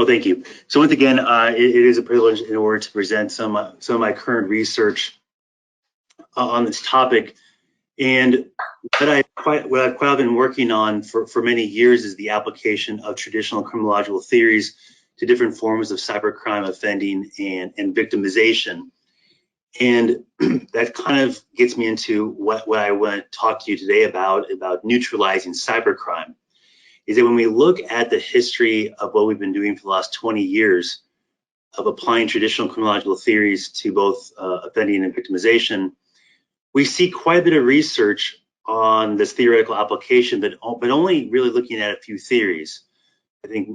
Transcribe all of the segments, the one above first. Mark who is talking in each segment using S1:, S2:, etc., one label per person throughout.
S1: Well, thank you. So once again, it is a privilege in order to present some of my current research on this topic. And what I've quite been working on for many years is the application of traditional criminological theories to different forms of cybercrime offending and victimization. And that kind of gets me into what I want to talk to you today about neutralizing cybercrime. Is that when we look at the history of what we've been doing for the last 20 years of applying traditional criminological theories to both offending and victimization, we see quite a bit of research on this theoretical application, but only really looking at a few theories. I think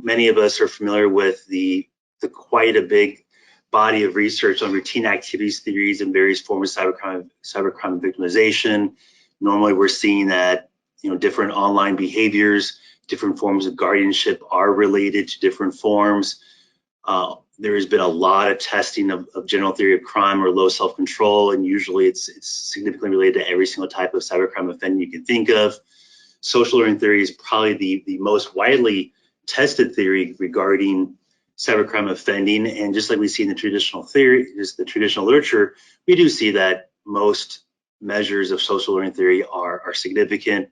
S1: many of us are familiar with the quite a big body of research on routine activities theories and various forms of cybercrime victimization. Normally, we're seeing that different online behaviors, different forms of guardianship are related to different forms. There has been a lot of testing of general theory of crime or low self-control, and usually it's significantly related to every single type of cybercrime offending you can think of. Social learning theory is probably the most widely tested theory regarding cybercrime offending, and just like we see in the traditional theory, just the traditional literature, we do see that most measures of social learning theory are significant.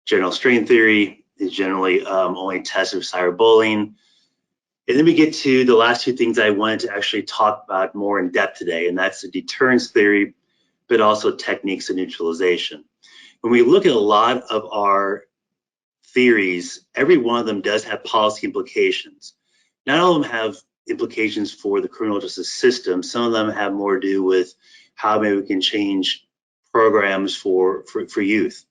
S1: General strain theory is generally only tested of cyberbullying. And then we get to the last two things I wanted to actually talk about more in depth today, and that's the deterrence theory, but also techniques of neutralization. When we look at a lot of our theories, every one of them does have policy implications. Not all of them have implications for the criminal justice system. Some of them have more to do with how maybe we can change programs for youth.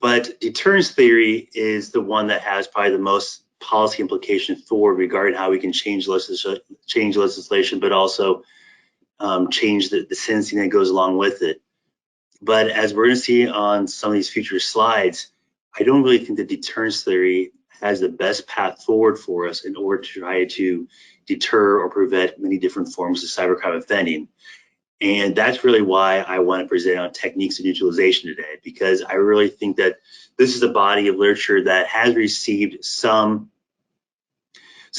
S1: But deterrence theory is the one that has probably the most policy implications forward regarding how we can change legislation, but also change the sentencing that goes along with it. But as we're going to see on some of these future slides, I don't really think that deterrence theory has the best path forward for us in order to try to deter or prevent many different forms of cybercrime offending. And that's really why I want to present on techniques of neutralization today, because I really think that this is a body of literature that has received some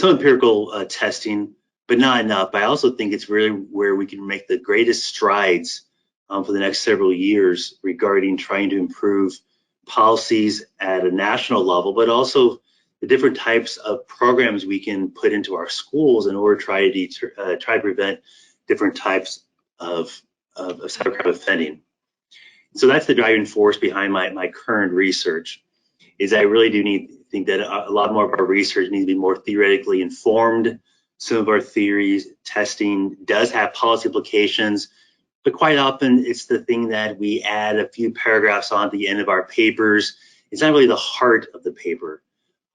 S1: empirical testing, but not enough. But I also think it's really where we can make the greatest strides for the next several years regarding trying to improve policies at a national level, but also the different types of programs we can put into our schools in order to try to prevent different types of cybercrime offending. So that's the driving force behind my current research, is I really do think that a lot more of our research needs to be more theoretically informed. Some of our theories testing does have policy implications, but quite often it's the thing that we add a few paragraphs on at the end of our papers. It's not really the heart of the paper.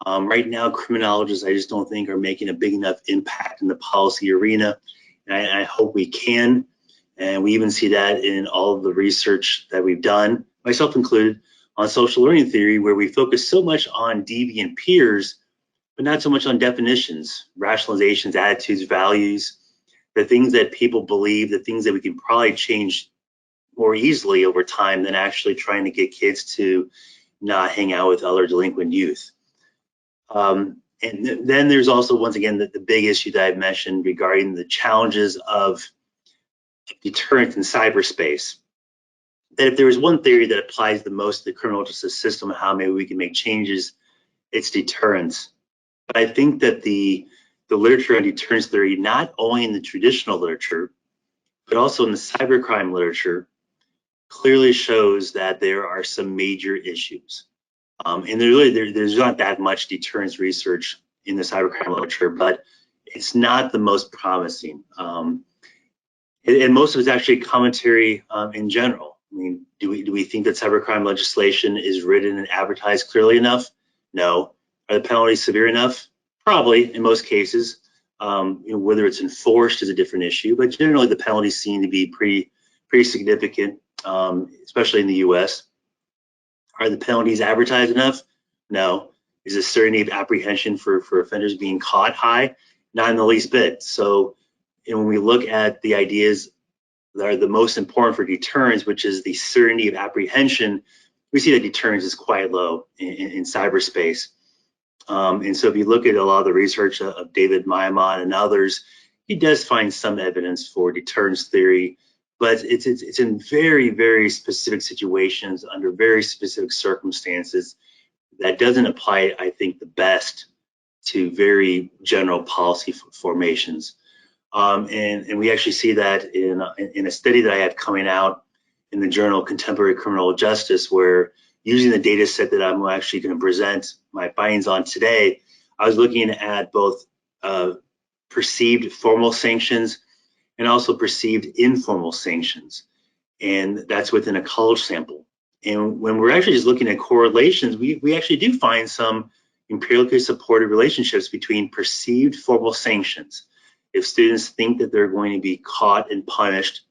S1: Right now, criminologists, I just don't think are making a big enough impact in the policy arena, and I hope we can. And we even see that in all of the research that we've done, myself included, on social learning theory, where we focus so much on deviant peers, but not so much on definitions, rationalizations, attitudes, values, the things that people believe, the things that we can probably change more easily over time than actually trying to get kids to not hang out with other delinquent youth. And then there's also, once again, the big issue that I've mentioned regarding the challenges of deterrence in cyberspace. That if there is one theory that applies the most to the criminal justice system and how maybe we can make changes, it's deterrence. But I think that the literature on deterrence theory, not only in the traditional literature, but also in the cybercrime literature, clearly shows that there are some major issues. And there's not that much deterrence research in the cybercrime literature, but it's not the most promising. And most of it's actually commentary in general. I mean, do we think that cybercrime legislation is written and advertised clearly enough? No. Are the penalties severe enough? Probably in most cases. Whether it's enforced is a different issue, but generally the penalties seem to be pretty significant, especially in the U.S. Are the penalties advertised enough? No. Is the certainty of apprehension for offenders being caught high? Not in the least bit. So, when we look at the ideas that are the most important for deterrence, which is the certainty of apprehension, we see that deterrence is quite low in cyberspace. And so if you look at a lot of the research of David Maimon and others, he does find some evidence for deterrence theory, but it's in very, very specific situations under very specific circumstances that doesn't apply, I think, the best to very general policy formations. And we actually see that in a study that I have coming out in the journal Contemporary Criminal Justice, where using the data set that I'm actually going to present my findings on today, I was looking at both perceived formal sanctions and also perceived informal sanctions. And that's within a college sample. And when we're actually just looking at correlations, we actually do find some empirically supported relationships between perceived formal sanctions. If students think that they're going to be caught and punished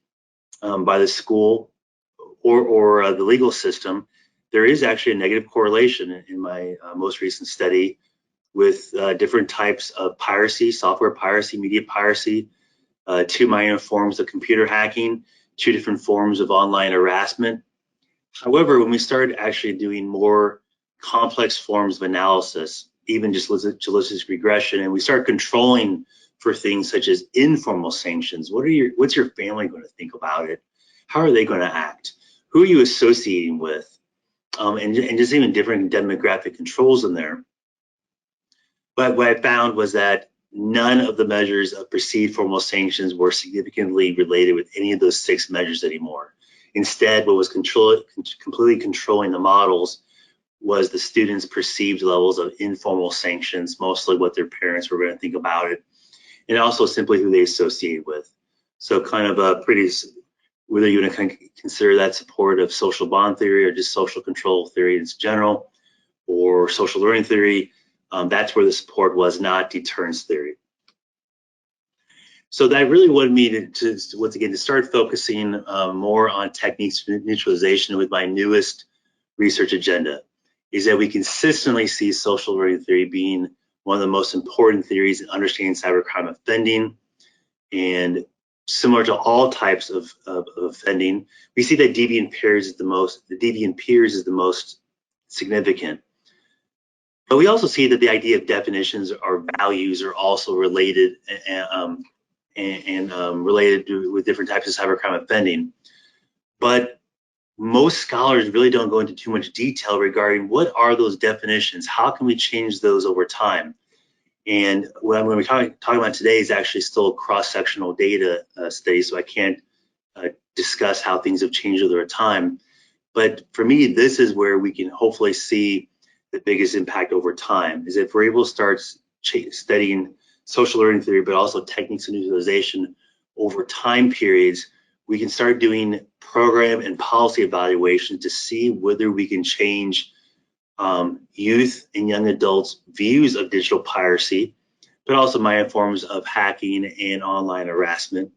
S1: by the school or the legal system, there is actually a negative correlation in my most recent study with different types of piracy, software piracy, media piracy, 2 minor forms of computer hacking, 2 different forms of online harassment. However, when we started actually doing more complex forms of analysis, even just logistic regression, and we start controlling for things such as informal sanctions, what's your family going to think about it? How are they going to act? Who are you associating with? And just even different demographic controls in there. But what I found was that none of the measures of perceived formal sanctions were significantly related with any of those 6 measures anymore. Instead, what was completely controlling the models was the students' perceived levels of informal sanctions, mostly what their parents were going to think about it, and also simply who they associate with. So kind of a pretty, whether you want to consider that support of social bond theory or just social control theory in general, or social learning theory, that's where the support was, not deterrence theory. So that really wanted me to once again, to start focusing more on techniques of neutralization with my newest research agenda, is that we consistently see social learning theory being one of the most important theories in understanding cybercrime offending. And similar to all types of offending, we see that deviant peers is the most significant. But we also see that the idea of definitions or values are also related and related with different types of cybercrime offending. But most scholars really don't go into too much detail regarding what are those definitions, how can we change those over time. And what I'm going to be talking about today is actually still a cross-sectional data study, so I can't discuss how things have changed over time. But for me, this is where we can hopefully see the biggest impact over time, is if we're able to start studying social learning theory, but also techniques of neutralization over time periods, we can start doing program and policy evaluations to see whether we can change youth and young adults' views of digital piracy, but also minor forms of hacking and online harassment,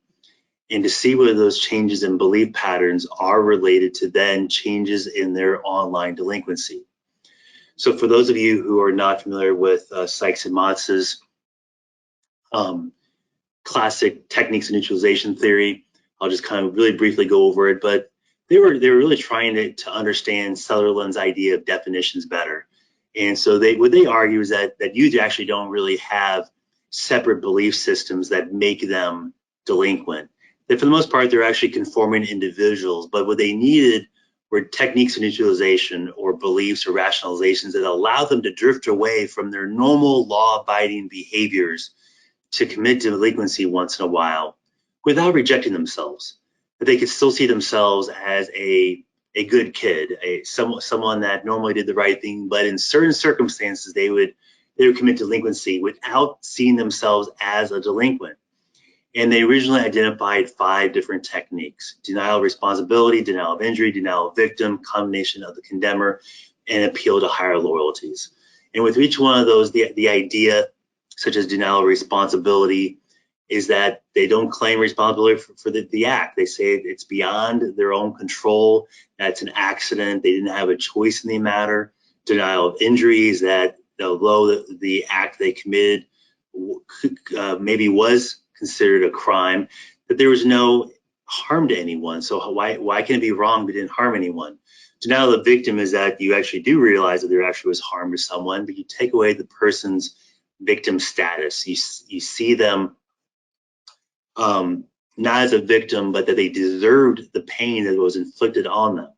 S1: and to see whether those changes in belief patterns are related to then changes in their online delinquency. So for those of you who are not familiar with Sykes and Motz's classic techniques of neutralization theory, I'll just kind of really briefly go over it, but they were really trying to understand Sutherland's idea of definitions better. And so what they argue is that youth actually don't really have separate belief systems that make them delinquent. That for the most part, they're actually conforming individuals, but what they needed were techniques of neutralization or beliefs or rationalizations that allow them to drift away from their normal law-abiding behaviors to commit delinquency once in a while without rejecting themselves. That they could still see themselves as a good kid, someone that normally did the right thing, but in certain circumstances they would commit delinquency without seeing themselves as a delinquent. And they originally identified 5 different techniques: denial of responsibility, denial of injury, denial of victim, condemnation of the condemner, and appeal to higher loyalties. And with each one of those, the idea, such as denial of responsibility, is that they don't claim responsibility for the act. They say it's beyond their own control, that's an accident, they didn't have a choice in the matter. Denial of injury is that although the act they committed maybe was considered a crime, that there was no harm to anyone. So why can it be wrong but didn't harm anyone? Denial of the victim is that you actually do realize that there actually was harm to someone, but you take away the person's victim status. You see them not as a victim, but that they deserved the pain that was inflicted on them.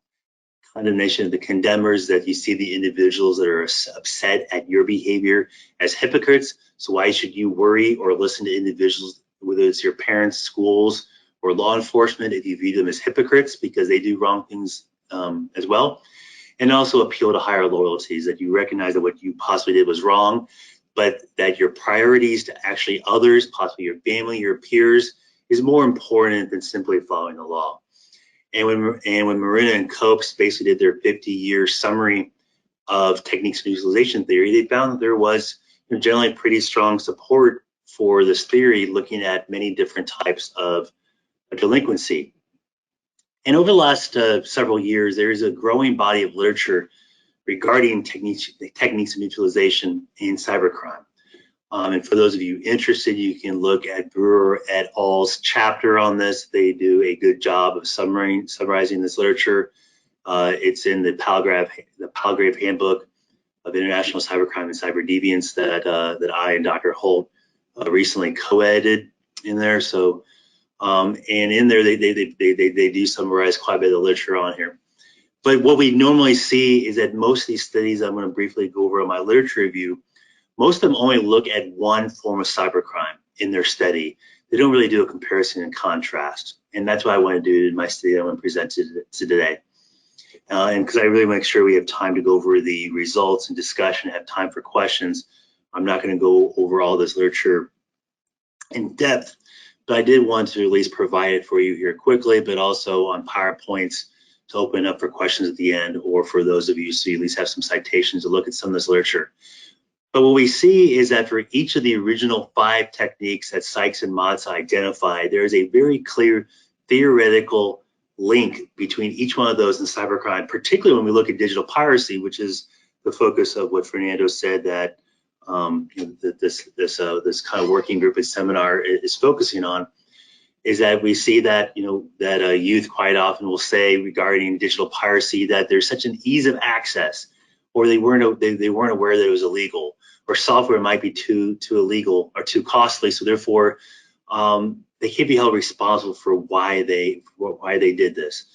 S1: Condemnation of the condemners, that you see the individuals that are upset at your behavior as hypocrites. So why should you worry or listen to individuals, whether it's your parents, schools, or law enforcement, if you view them as hypocrites because they do wrong things as well? And also appeal to higher loyalties, that you recognize that what you possibly did was wrong, but that your priorities to actually others, possibly your family, your peers, is more important than simply following the law. And when Marina and Copes basically did their 50-year summary of techniques of neutralization theory, they found that there was generally pretty strong support for this theory, looking at many different types of delinquency. And over the last several years, there is a growing body of literature regarding techniques of neutralization in cybercrime. And for those of you interested, you can look at Brewer et al.'s chapter on this. They do a good job of summarizing this literature. It's in the Palgrave Handbook of International Cybercrime and Cyberdeviance that I and Dr. Holt recently co-edited in there. So, and in there they do summarize quite a bit of literature on here. But what we normally see is that most of these studies, I'm going to briefly go over on my literature review, most of them only look at one form of cybercrime in their study. They don't really do a comparison and contrast. And that's what I want to do in my study that I'm going to present today. And because I really make sure we have time to go over the results and discussion, have time for questions, I'm not going to go over all this literature in depth, but I did want to at least provide it for you here quickly, but also on PowerPoints to open up for questions at the end, or for those of you so you at least have some citations to look at some of this literature. But what we see is that for each of the original 5 techniques that Sykes and Motz identified, there is a very clear theoretical link between each one of those in cybercrime, particularly when we look at digital piracy, which is the focus of what Fernando said that this kind of working group and seminar is focusing on, is that we see that youth quite often will say regarding digital piracy that there's such an ease of access, or they weren't aware that it was illegal, or software might be too illegal or too costly, so therefore they can't be held responsible for why they did this.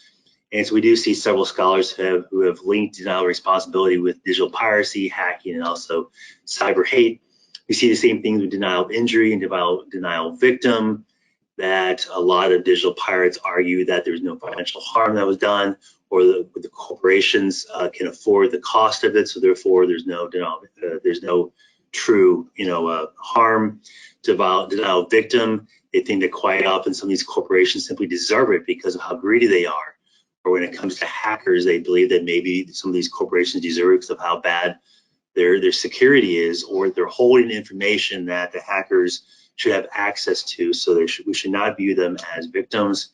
S1: And so we do see several scholars who have linked denial of responsibility with digital piracy, hacking, and also cyber hate. We see the same things with denial of injury and denial of victim, that a lot of digital pirates argue that there's no financial harm that was done, or the corporations can afford the cost of it, so therefore there's no true harm. Denial of victim, they think that quite often some of these corporations simply deserve it because of how greedy they are. Or when it comes to hackers, they believe that maybe some of these corporations deserve it because of how bad their security is, or they're holding information that the hackers should have access to. So we should not view them as victims.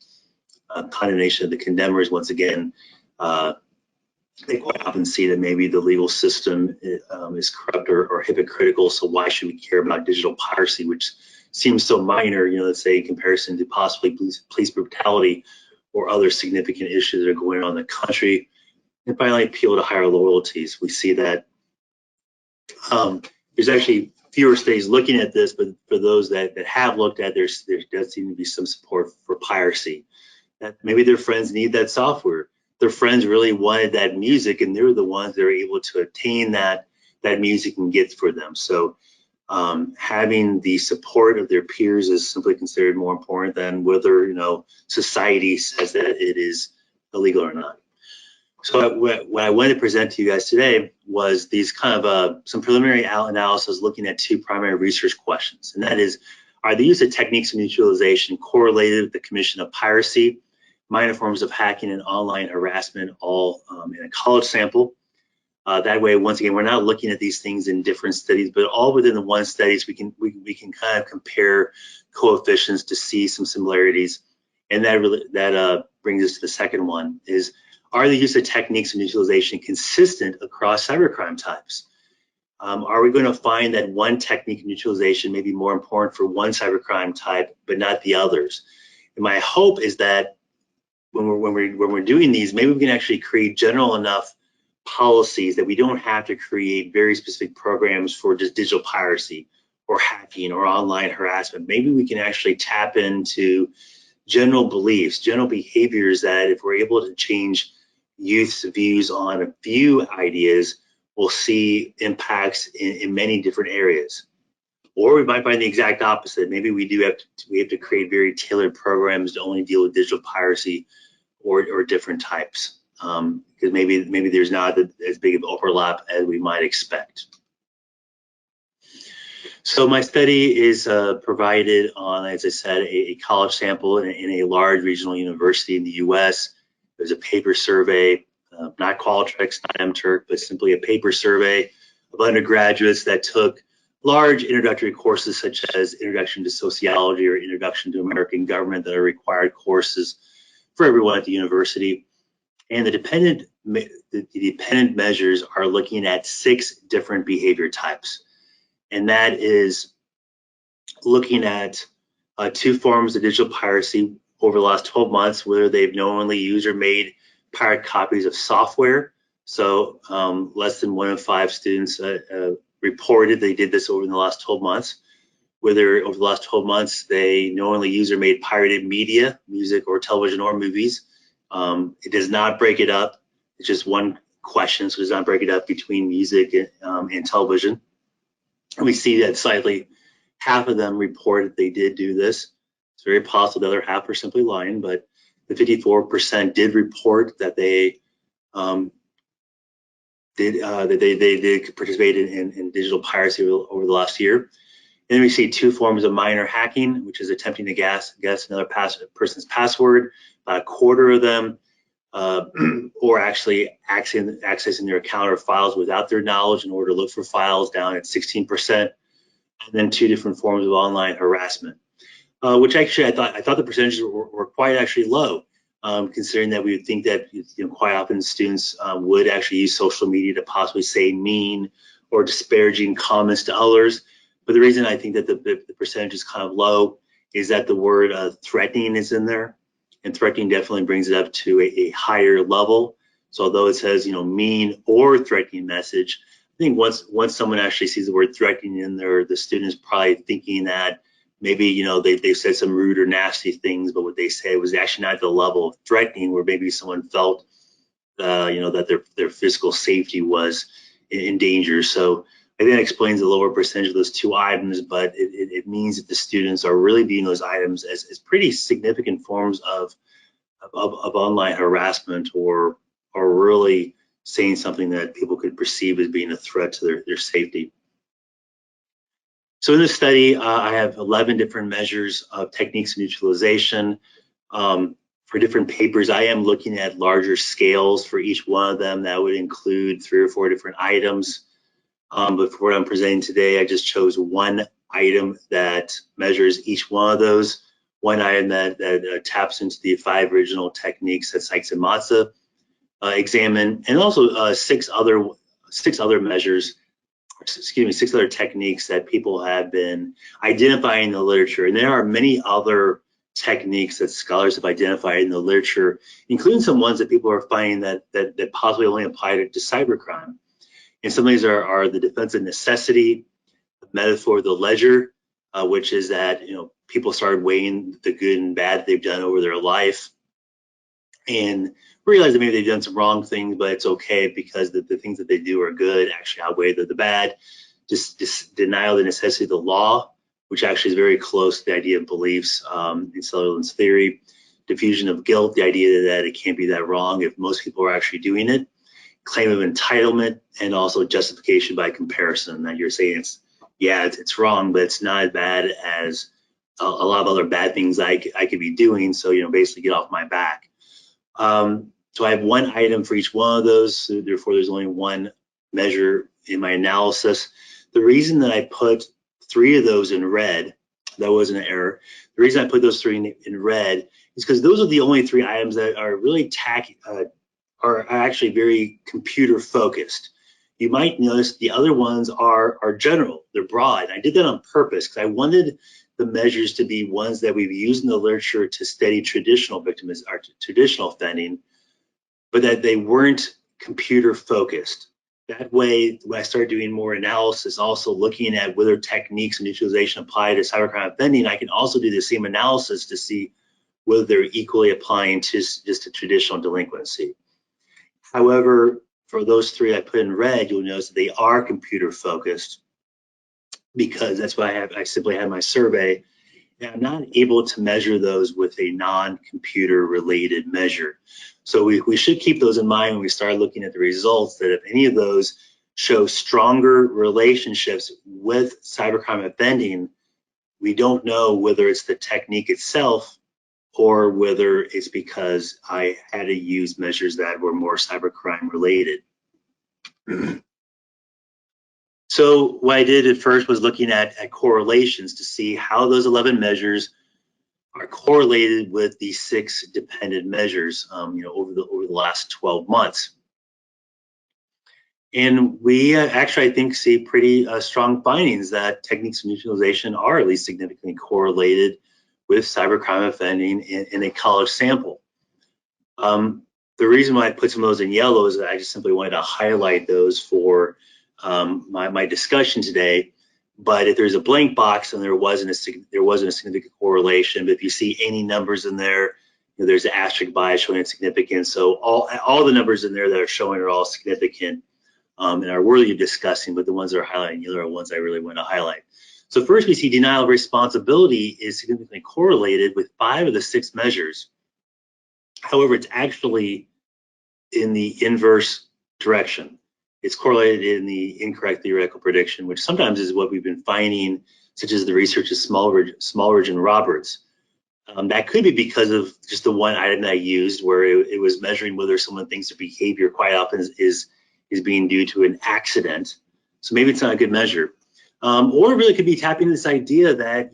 S1: Condemnation of the condemners, once again, they quite often see that maybe the legal system is corrupt or hypocritical, so why should we care about digital piracy, which seems so minor, let's say in comparison to possibly police brutality or other significant issues that are going on in the country. And finally, appeal to higher loyalties. We see that there's actually fewer studies looking at this, but for those that have looked at, there does seem to be some support for piracy. That maybe their friends need that software. Their friends really wanted that music, and they're the ones that are able to obtain that music and get for them. So having the support of their peers is simply considered more important than whether society says that it is illegal or not. So what I wanted to present to you guys today was these kind of some preliminary analysis looking at 2 primary research questions, and that is, are the use of techniques of neutralization correlated with the commission of piracy, minor forms of hacking, and online harassment, all in a college sample? That way, once again, we're not looking at these things in different studies, but all within the one studies, we can kind of compare coefficients to see some similarities. And that brings us to the second one: is, are the use of techniques of neutralization consistent across cybercrime types? Are we going to find that one technique of neutralization may be more important for one cybercrime type, but not the others? And my hope is that when we're doing these, maybe we can actually create general enough policies that we don't have to create very specific programs for just digital piracy or hacking or online harassment. Maybe we can actually tap into general beliefs, general behaviors that if we're able to change youth's views on a few ideas, we'll see impacts in many different areas. Or we might find the exact opposite. Maybe we have to create very tailored programs to only deal with digital piracy or different types, because maybe there's not as big of overlap as we might expect. So my study is provided on, as I said, a college sample in a large regional university in the U.S. There's a paper survey, not Qualtrics, not MTurk, but simply a paper survey of undergraduates that took large introductory courses such as Introduction to Sociology or Introduction to American Government that are required courses for everyone at the university. And the dependent measures are looking at 6 different behavior types. And that is looking at 2 forms of digital piracy over the last 12 months, whether they've knowingly used or made pirate copies of software. So less than 1 in 5 students reported they did this over the last 12 months. Whether over the last 12 months they knowingly used or made pirated media, music or television or movies. It does not break it up. It's just one question, so it does not break it up between music and television. And we see that slightly half of them report that they did do this. It's very possible the other half are simply lying, but the 54% did report that they did participate in digital piracy over the last year. And then we see 2 forms of minor hacking, which is attempting to guess another person's password. About a quarter of them, or actually accessing their account or files without their knowledge in order to look for files, down at 16%. And then 2 different forms of online harassment, which actually I thought the percentages were quite actually low, considering that we would think that quite often students would actually use social media to possibly say mean or disparaging comments to others. But the reason I think that the percentage is kind of low is that the word threatening is in there, and threatening definitely brings it up to a higher level. So although it says mean or threatening message, I think once someone actually sees the word threatening in there, the student is probably thinking that maybe they've said some rude or nasty things, but what they say was actually not at the level of threatening, where maybe someone felt that their physical safety was in danger. So I think that explains the lower percentage of those 2 items, but it means that the students are really viewing those items as pretty significant forms of online harassment, or really saying something that people could perceive as being a threat to their safety. So in this study, I have 11 different measures of techniques of neutralization. For different papers, I am looking at larger scales for each one of them. That would include 3 or 4 different items. But for what I'm presenting today, I just chose one item that measures each one of those. One item that taps into the 5 original techniques that Sykes and Matza examine, and also 6 other measures. Excuse me, 6 other techniques that people have been identifying in the literature. And there are many other techniques that scholars have identified in the literature, including some ones that people are finding that possibly only apply to cybercrime. And some of these are the defense of necessity, the metaphor of the ledger, which is that people started weighing the good and bad they've done over their life, and realize that maybe they've done some wrong things, but it's okay because the things that they do are good actually outweigh the bad. Just denial of the necessity of the law, which actually is very close to the idea of beliefs in Sutherland's theory. Diffusion of guilt, the idea that it can't be that wrong if most people are actually doing it. Claim of entitlement, and also justification by comparison, that you're saying it's wrong, but it's not as bad as a lot of other bad things I could be doing, so basically get off my back. So I have one item for each one of those, so therefore there's only one measure in my analysis. The reason that I put 3 of those in red, that wasn't an error. The reason I put those 3 in red is because those are the only 3 items that are really are actually very computer focused. You might notice the other ones are general, they're broad. I did that on purpose because I wanted the measures to be ones that we've used in the literature to study traditional victims or traditional offending, but that they weren't computer focused. That way, when I started doing more analysis, also looking at whether techniques and utilization apply to cybercrime offending, I can also do the same analysis to see whether they're equally applying to just a traditional delinquency. However, for those three I put in red, you'll notice that they are computer focused, because that's why I simply had my survey, and I'm not able to measure those with a non-computer related measure. So we should keep those in mind when we start looking at the results, that if any of those show stronger relationships with cybercrime offending, we don't know whether it's the technique itself or whether it's because I had to use measures that were more cybercrime related. So what I did at first was looking at correlations to see how those 11 measures are correlated with the 6 dependent measures, over the last 12 months. And we actually, I think, see pretty strong findings that techniques of neutralization are at least significantly correlated with cybercrime offending in a college sample. The reason why I put some of those in yellow is that I just simply wanted to highlight those for my discussion today. But if there's a blank box and there wasn't a significant correlation, but if you see any numbers in there, there's an asterisk by showing its significance. So all the numbers in there that are showing are all significant and are worthy of discussing, but the ones that are highlighted in yellow are ones I really want to highlight. So first, we see denial of responsibility is significantly correlated with 5 of the 6 measures. However, it's actually in the inverse direction. It's correlated in the incorrect theoretical prediction, which sometimes is what we've been finding, such as the research of Smallridge and Roberts. That could be because of just the one item that I used, where it was measuring whether someone thinks their behavior quite often is being due to an accident. So maybe it's not a good measure. Or it really could be tapping into this idea that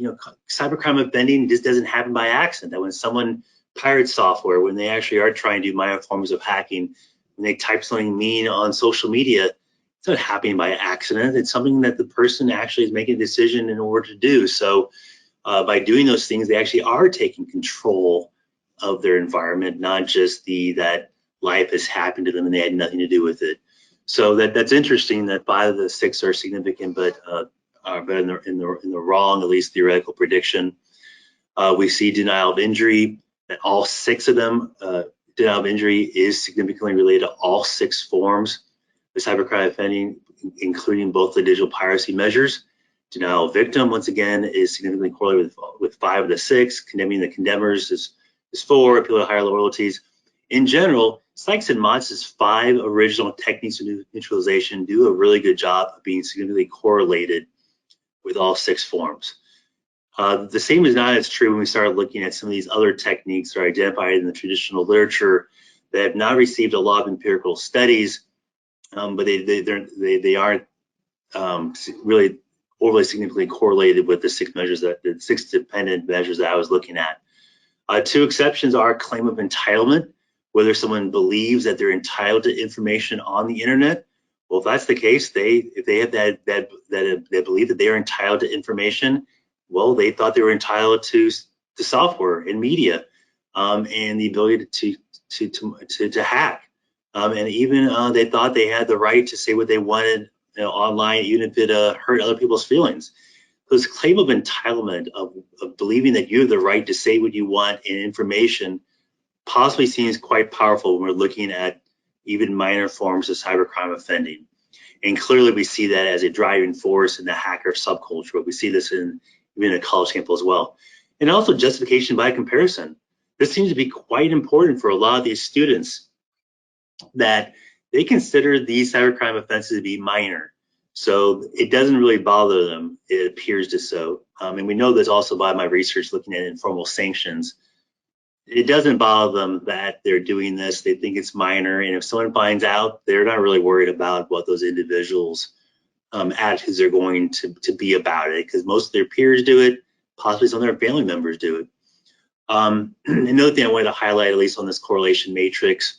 S1: cybercrime offending just doesn't happen by accident. That when someone pirates software, when they actually are trying to do minor forms of hacking, when they type something mean on social media, it's not happening by accident. It's something that the person actually is making a decision in order to do. So by doing those things, they actually are taking control of their environment, not just that life has happened to them and they had nothing to do with it. So that's interesting that 5 of the 6 are significant, but in the wrong, at least theoretical prediction. We see denial of injury, that all 6 of them, denial of injury is significantly related to all 6 forms of cybercrime offending, including both the digital piracy measures. Denial of victim, once again, is significantly correlated with 5 of the 6. Condemning the condemners is 4. Appeal to higher loyalties. In general, Sykes and Motz's 5 original techniques of neutralization do a really good job of being significantly correlated with all 6 forms. The same is not as true when we start looking at some of these other techniques that are identified in the traditional literature that have not received a lot of empirical studies, but they aren't really overly significantly correlated with the 6 measures the 6 dependent measures that I was looking at. 2 exceptions are claim of entitlement, whether someone believes that they're entitled to information on the internet. Well, if that's the case, if they have that belief that they are entitled to information, well, they thought they were entitled to software and media and the ability to hack. And even they thought they had the right to say what they wanted online, even if it hurt other people's feelings. So this claim of entitlement, of believing that you have the right to say what you want in information, possibly seems quite powerful when we're looking at even minor forms of cybercrime offending. And clearly we see that as a driving force in the hacker subculture, but we see this even in a college sample as well. And also justification by comparison. This seems to be quite important for a lot of these students, that they consider these cybercrime offenses to be minor. So it doesn't really bother them, it appears to so. And we know this also by my research looking at informal sanctions. It doesn't bother them that they're doing this. They think it's minor. And if someone finds out, they're not really worried about what those individuals' attitudes are going to be about it, because most of their peers do it, possibly some of their family members do it. Another thing I wanted to highlight, at least on this correlation matrix,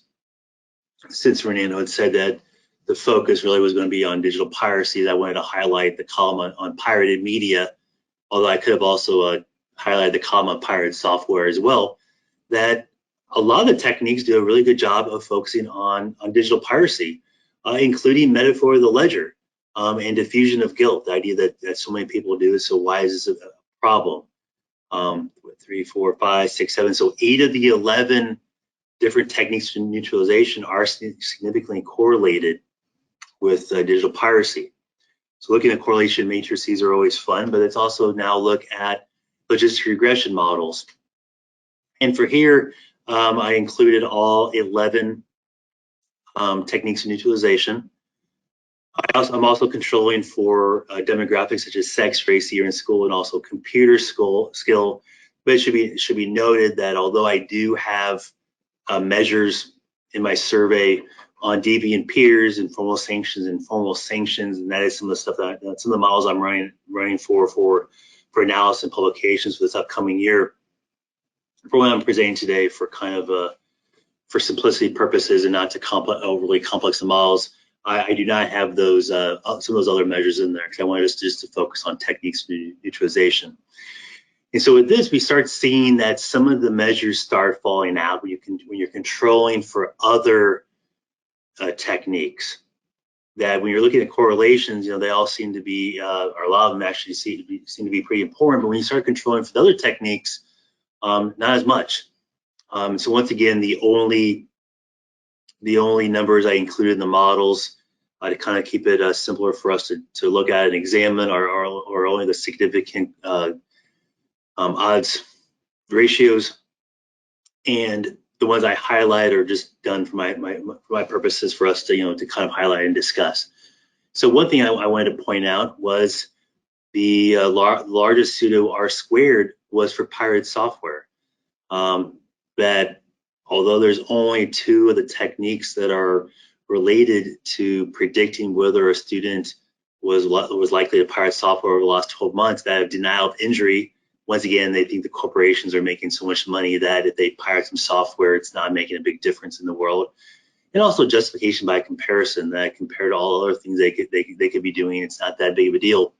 S1: since Fernando had said that the focus really was going to be on digital piracy, I wanted to highlight the column on pirated media although I could have also highlighted the column on pirate software as well, that a lot of the techniques do a really good job of focusing on digital piracy, including metaphor of the ledger and diffusion of guilt, the idea that so many people do this, so why is this a problem? 3, 4, 5, 6, 7, so 8 of the 11 different techniques for neutralization are significantly correlated with digital piracy. So looking at correlation matrices are always fun, but it's also now look at logistic regression models. And for here, I included all 11 techniques of neutralization. I'm also controlling for demographics such as sex, race, year in school, and also computer skill. But it should be noted that although I do have measures in my survey on deviant peers, informal sanctions, and formal sanctions, and that is some of the stuff that some of the models I'm running for analysis and publications for this upcoming year. For what I'm presenting today, for kind of for simplicity purposes and not to overly complex the models, I do not have those some of those other measures in there because I wanted us just to focus on techniques for neutralization. And so with this, we start seeing that some of the measures start falling out when you're controlling for other techniques. That when you're looking at correlations, they all seem to be, or a lot of them actually seem to be pretty important. But when you start controlling for the other techniques, not as much. So once again, the only numbers I included in the models to kind of keep it simpler for us to look at and examine are only the significant odds ratios, and the ones I highlight are just done for my purposes for us to to kind of highlight and discuss. So one thing I wanted to point out was the largest pseudo R² was for pirate software. That although there's only 2 of the techniques that are related to predicting whether a student was likely to pirate software over the last 12 months, that have denial of injury. Once again, they think the corporations are making so much money that if they pirate some software, it's not making a big difference in the world. And also justification by comparison, that compared to all other things they could be doing, it's not that big of a deal.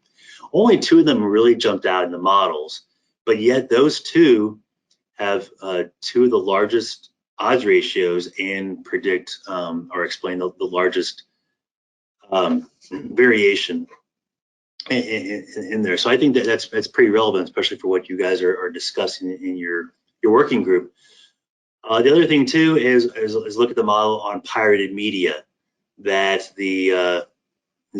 S1: Only 2 of them really jumped out in the models, but yet those 2 have 2 of the largest odds ratios and predict or explain the largest variation in there. So I think that's pretty relevant, especially for what you guys are discussing in your working group. The other thing too is look at the model on pirated media. That the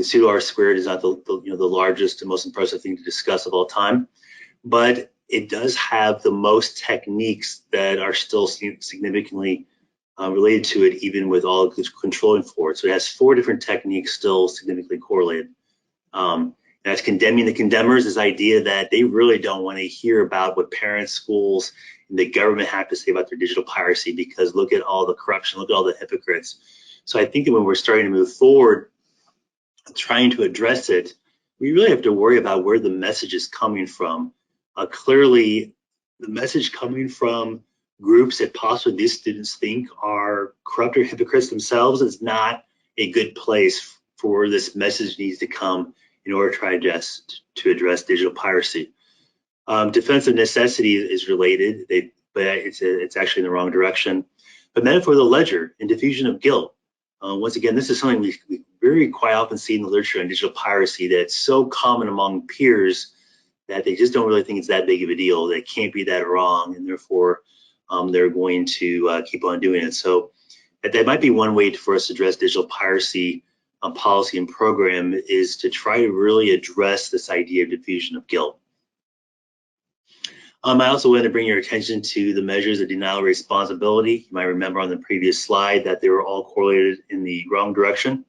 S1: pseudo R² is not the largest and most impressive thing to discuss of all time, but it does have the most techniques that are still significantly related to it, even with all the controlling for it. So it has 4 different techniques still significantly correlated. That's condemning the condemners, this idea that they really don't want to hear about what parents, schools, and the government have to say about their digital piracy, because look at all the corruption, look at all the hypocrites. So I think that when we're starting to move forward, trying to address it, we really have to worry about where the message is coming from. Clearly, the message coming from groups that possibly these students think are corrupt or hypocrites themselves is not a good place for where this message needs to come in order to try to address digital piracy. Defensive necessity is related, but it's actually in the wrong direction. But metaphor of the ledger and diffusion of guilt. Once again, this is something we very quite often see in the literature on digital piracy that's so common among peers that they just don't really think it's that big of a deal. They can't be that wrong, and therefore they're going to keep on doing it. So that might be one way for us to address digital piracy policy and program, is to try to really address this idea of diffusion of guilt. I also wanted to bring your attention to the measures of denial of responsibility. You might remember on the previous slide that they were all correlated in the wrong direction.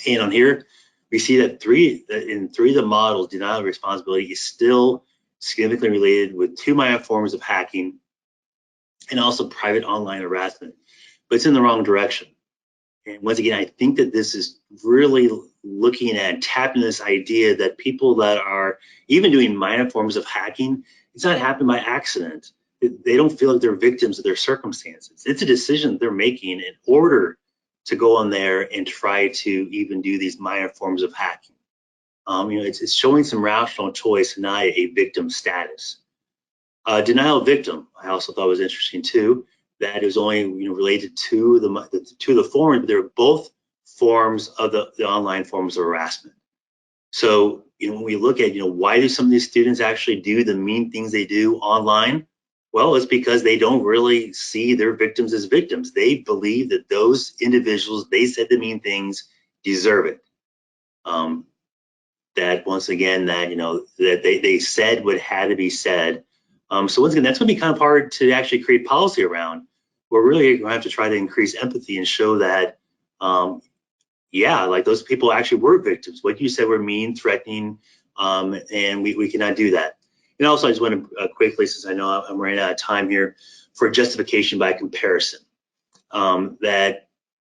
S1: And on here, we see that in 3 of the models, denial of responsibility is still significantly related with 2 minor forms of hacking and also private online harassment, but it's in the wrong direction. And once again, I think that this is really looking at tapping this idea that people that are even doing minor forms of hacking, it's not happening by accident. They don't feel like they're victims of their circumstances. It's a decision they're making in order to go on there and try to even do these minor forms of hacking. It's showing some rational choice and not a victim status. Denial of victim, I also thought was interesting too. That is only related to the form, but they're both forms of the online forms of harassment. So when we look at why do some of these students actually do the mean things they do online? Well, it's because they don't really see their victims as victims. They believe that those individuals they said the mean things deserve it. That once again, that that they said what had to be said. So once again, that's going to be kind of hard to actually create policy around. We're really going to have to try to increase empathy and show that, yeah, like those people actually were victims. What you said were mean, threatening, and we cannot do that. And also, I just want to quickly, since I know I'm running out of time here, for justification by comparison, that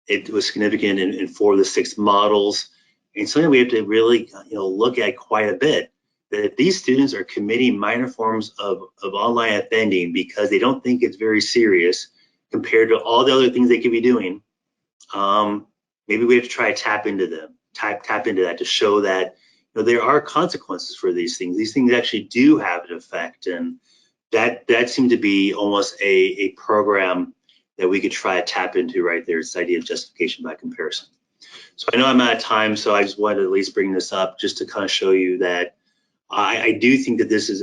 S1: it was significant in 4 of the 6 models, and something we have to really look at quite a bit. That if these students are committing minor forms of online offending because they don't think it's very serious compared to all the other things they could be doing, maybe we have to try to tap into that to show that there are consequences for these things. These things actually do have an effect, and that seemed to be almost a program that we could try to tap into right there. This idea of justification by comparison. So I know I'm out of time, so I just wanted to at least bring this up just to kind of show you that I do think that this is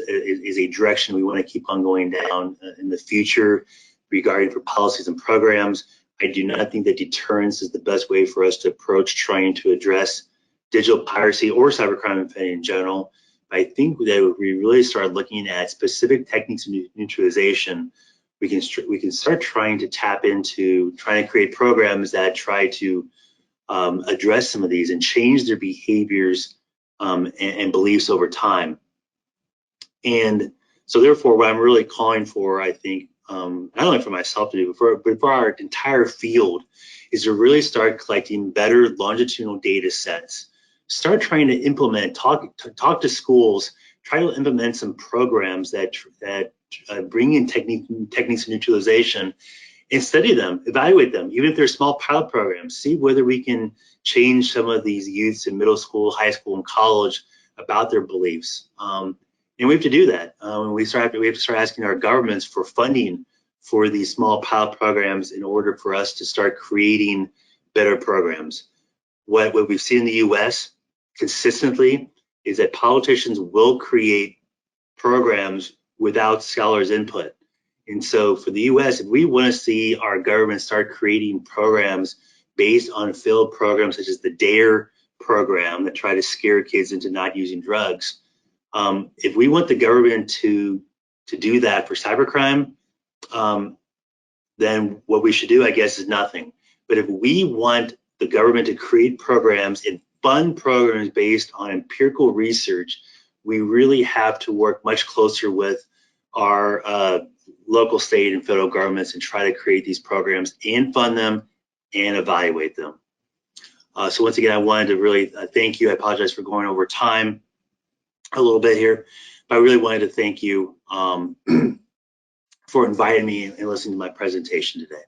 S1: a direction we want to keep on going down in the future regarding for policies and programs. I do not think that deterrence is the best way for us to approach trying to address digital piracy or cybercrime offending in general. I think that if we really start looking at specific techniques of neutralization, we can start trying to tap into trying to create programs that try to address some of these and change their behaviors and beliefs over time. And so therefore, what I'm really calling for, I think, not only for myself to do, but for our entire field, is to really start collecting better longitudinal data sets. Start trying to implement, talk to schools, try to implement some programs that bring in techniques of neutralization, and study them, evaluate them, even if they're small pilot programs. See whether we can change some of these youths in middle school, high school, and college about their beliefs. And we have to do that. We have to start asking our governments for funding for these small pilot programs in order for us to start creating better programs. What we've seen in the U.S. consistently is that politicians will create programs without scholars' input. And so for the U.S., if we want to see our government start creating programs based on failed programs such as the DARE program that try to scare kids into not using drugs, if we want the government to do that for cybercrime, then what we should do, I guess, is nothing. But if we want the government to create programs and fund programs based on empirical research, we really have to work much closer with our local, state, and federal governments and try to create these programs and fund them and evaluate them. So once again, I wanted to really thank you. I apologize for going over time a little bit here, but I really wanted to thank you for inviting me and listening to my presentation today.